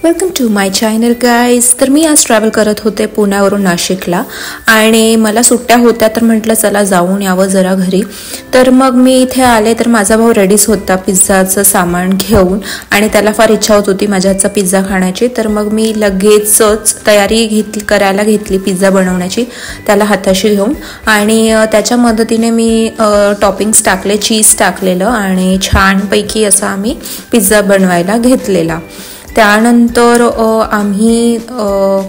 Welcome to my channel guys. तर मी आज ट्रॅव्हल करत होते पुण्यावरून नाशिकला आणि मला सुट्ट्या होत्या तर म्हटलं चला जाऊन यावं जरा घरी. तर मग मी इथे आले तर माझा भाऊ रेडीच होता पिझ्झाचं सामान घेऊन आणि त्याला फार इच्छा होत होती माझ्या हातचा पिझ्झा खाण्याची. तर मग मी लगेचच तयारी करायला घेतली पिझ्झा बनवण्याची त्याला हाताशी घेऊन आणि त्याच्या मदतीने मी टॉपिंग्स टाकले, चीज टाकलेलं आणि छानपैकी असा आम्ही पिझ्झा बनवायला घेतलेला. त्यानंतर आम्ही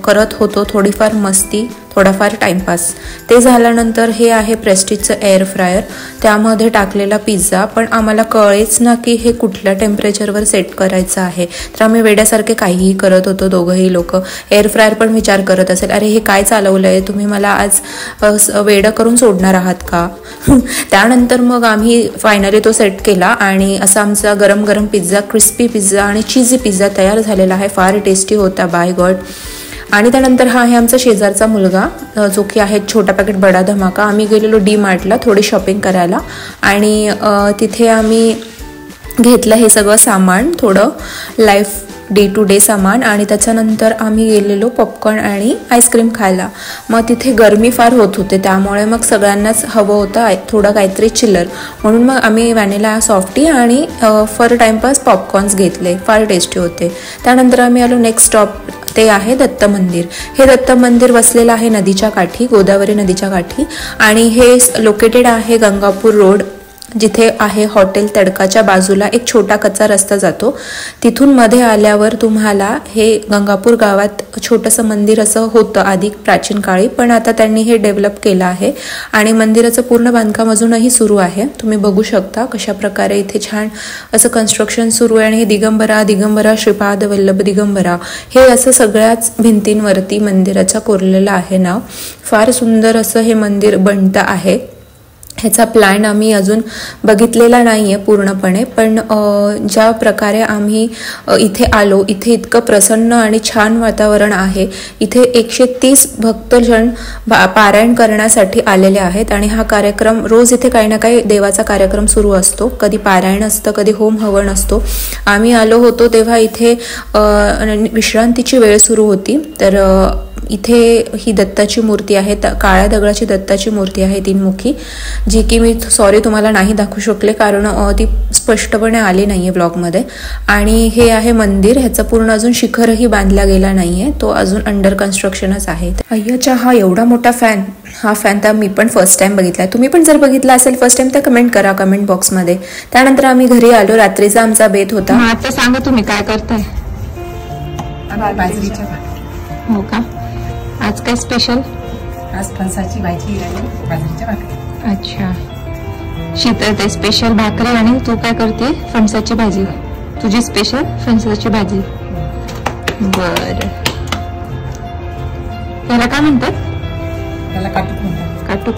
करत होतो थोडीफार मस्ती, थोडाफार टाइमपास. ते झाल्यानंतर हे आहे प्रेस्टिजचं एअर फ्रायर, त्यामध्ये टाकलेला पिझ्झा. पण आम्हाला कळेच ना की हे कुठल्या टेम्परेचरवर सेट करायचं आहे. तर आम्ही वेड्यासारखे काहीही करत होतो दोघंही लोक. एअर फ्रायर पण विचार करत असेल अरे हे काय चालवलं आहे तुम्ही, मला आज वेडं करून सोडणार आहात का. त्यानंतर मग आम्ही फायनली तो सेट केला आणि असा आमचा गरम गरम पिझ्झा, क्रिस्पी पिझ्झा आणि चीजी पिझ्झा तयार झालेला आहे. फार टेस्टी होता बाय गॉड. आणि त्यानंतर हा आहे आमचा शेजारचा मुलगा जो की आहे छोटा पॅकेट बडा धमाका. आम्ही गेलेलो डी मार्टला थोडी शॉपिंग करायला आणि तिथे आम्ही घेतलं हे सगळं सामान, थोडं लाईफ डे टू डे सामान. आणि त्याच्यानंतर आम्ही गेलेलो पॉपकॉर्न आणि आईस्क्रीम खायला. मग तिथे गरमी फार होत होते त्यामुळे मग सगळ्यांनाच हवं होतं थोडं काहीतरी चिल्लर, म्हणून मग आम्ही व्हॅनिला सॉफ्टी आणि फॉर टाइमपास पॉपकॉर्न्स घेतले, फार टेस्टी होते. त्यानंतर आम्ही आलो नेक्स्ट स्टॉप, ते आहे दत्त मंदिर. हे दत्त मंदिर वसलेलं आहे नदीच्या काठी, गोदावरी नदीच्या काठी आणि हे लोकेटेड आहे गंगापूर रोड, जिथे आहे हॉटेल तडकाच्या बाजूला एक छोटा कच्चा रस्ता जातो. तिथून मध्ये आल्यावर तुम्हाला हे गंगापूर गावात छोटंसं मंदिर असं होतं आधी प्राचीन काळी, पण आता त्यांनी हे डेव्हलप केलं आहे आणि मंदिराचं पूर्ण बांधकाम अजूनही सुरू आहे. तुम्ही बघू शकता कशा प्रकारे इथे छान असं कन्स्ट्रक्शन सुरू आहे. आणि हे दिगंबरा श्रीपाद वल्लभ दिगंबरा हे असं सगळ्याच भिंतींवरती मंदिराच्या कोरलेलं आहे नाव. फार सुंदर असं हे मंदिर बनतं आहे. ह्याचा प्लॅन आम्ही अजून बघितलेला नाही आहे पूर्णपणे, पण ज्या प्रकारे आम्ही इथे आलो, इथे इतकं प्रसन्न आणि छान वातावरण आहे. इथे 130 भक्तजन पारायण करण्यासाठी आलेले आहेत आणि हा कार्यक्रम रोज इथे काही ना काही देवाचा कार्यक्रम सुरू असतो. कधी पारायण असतं, कधी होम हवन असतो. आम्ही आलो होतो तेव्हा इथे विश्रांतीची वेळ सुरू होती. तर इथे ही दत्ताची मूर्ती आहे, काळ्या दगडाची दत्ताची मूर्ती आहे तीनमुखी, जी की मी सॉरी तुम्हाला नाही दाखवू शकले कारण ती स्पष्टपणे आली नाही आहे ब्लॉगमध्ये. आणि हे आहे मंदिर, ह्याचं पूर्ण अजून शिखरही बांधला गेला नाही आहे, तो अजून अंडर कन्स्ट्रक्शनच आहे. अय्याच्या हा एवढा मोठा फॅन, हा फॅन तर मी पण फर्स्ट टाइम बघितला. तुम्ही पण जर बघितला असेल फर्स्ट टाइम तर कमेंट करा कमेंट बॉक्समध्ये. त्यानंतर आम्ही घरी आलो, रात्रीचा आमचा बेत होता. आता सांगा तुम्ही काय करताय. हो का, आज काय स्पेशल. आज फणसाची भाजी आणि बाजरीच्या भाकरी. अच्छा, शीतल ते स्पेशल भाकरी आणि तू काय करते फणसाची भाजी. तुझी स्पेशल फणसाची भाजी. बर, याला काय म्हणतात. त्याला काटूक म्हणतात. काटूक.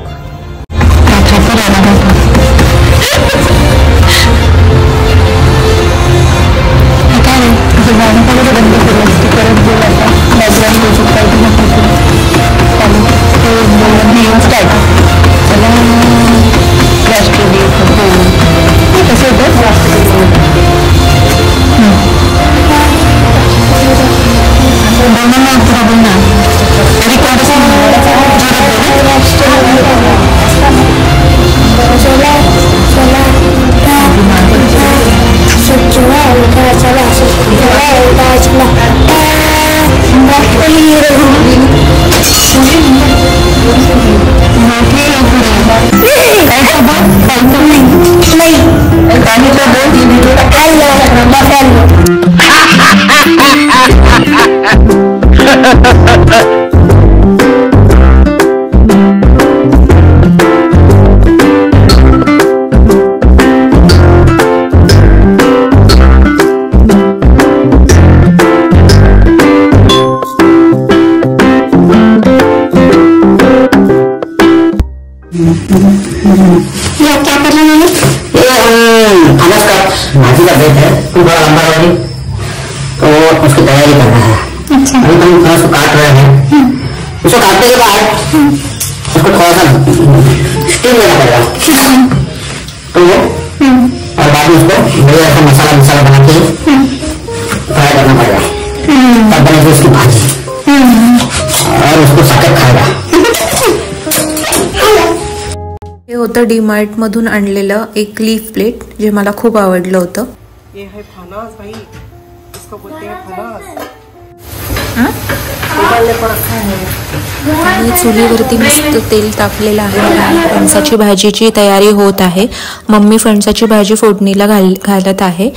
भाजी का बेट है, थोड़ा लंबा वाली, तो उसकी तैयारी करना है. अच्छा. अभी हम थोड़ा सा काट रहे हैं. उसको काटने के बाद उसको थोड़ा सा स्टीम लेना पड़ेगा. तो और बाद में उसको बढ़िया ऐसा मसाला बना के फ्राई करना पड़ेगा. होतं डीमार्ट मधून आणलेलं एक लीफ प्लेट, जे मला खूप आवडलं होतं. ये है फणस भाई, इसको बोलते हैं फणस. आणि चुलीवरती मस्त तेल तापलेलं आहे आणि फणसाची भाजीची तयारी होत आहे. मम्मी फणसाची भाजी फोडणीला घालत आहे.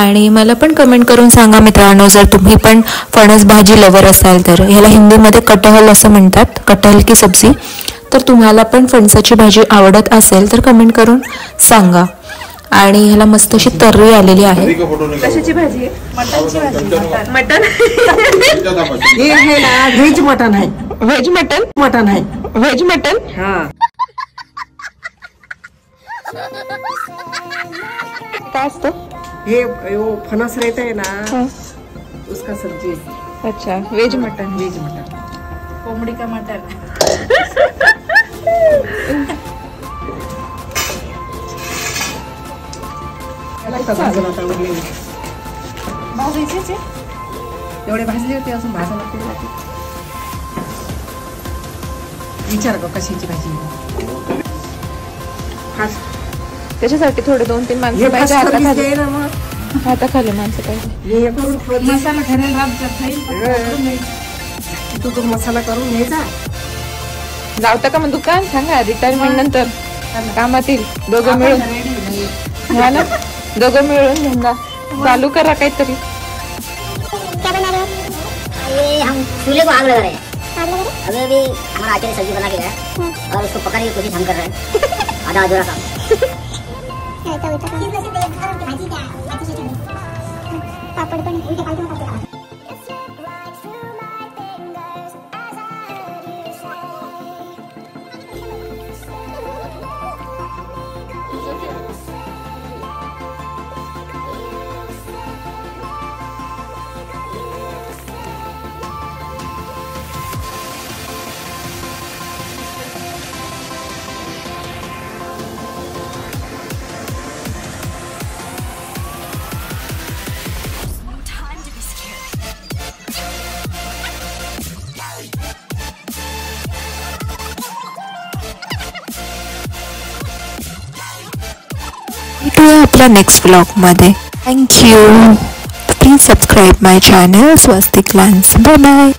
आणि मला पण कमेंट करून सांगा मित्रांनो, जर तुम्ही पण फणस भाजी लवर असाल तर. ह्याला हिंदीमध्ये कटहल असं म्हणतात, कटहल की सब्जी. तर तुम्हाला पण फणसाची भाजी आवडत असेल तर कमेंट करून सांगा. आणि ह्याला मस्त अशी तर्री आलेली आहे. कशाची भाजी आहे? मटनची भाजी. मटन ये है ना व्हेज मटन है. Veg mutton. मटन है व्हेज मटन. हाँ. काय असतं? ये वो फणस रहता है ना, उसका सब्जी है. अच्छा, व्हेज मटन. Veg mutton. कोंबडी का मटन. भाजायचे एवढे भाजले होते, अजून भाजायला पुढे लागते. विचार ग कशाची भाजी. त्याच्यासाठी थोडे 2-3 माणसं पाहिजे. हाताखाली माणसं पाहिजे. मसाला तू मसाला करून घ्यायचा. लावता का मग दुकान? सांगा रिटायरमेंट नंतर कामात येईल. दोघं मिळून. हा ना, दोघं मिळून धंदा चालू करा काहीतरी. क्या बना रहे हो? ये हम चूल्हे को आग लगा रहे हैं. अभी अभी हमारा आचार्य सब्जी बना के गया और उसको पकाने की कोशिश हम कर रहे हैं. आधा अधूरा काम. पापड़ पण उलटे पालटे करते. भेटूया आपल्या नेक्स्ट ब्लॉगमध्ये. Thank you. Please subscribe my channel Swastik Glance. Bye bye.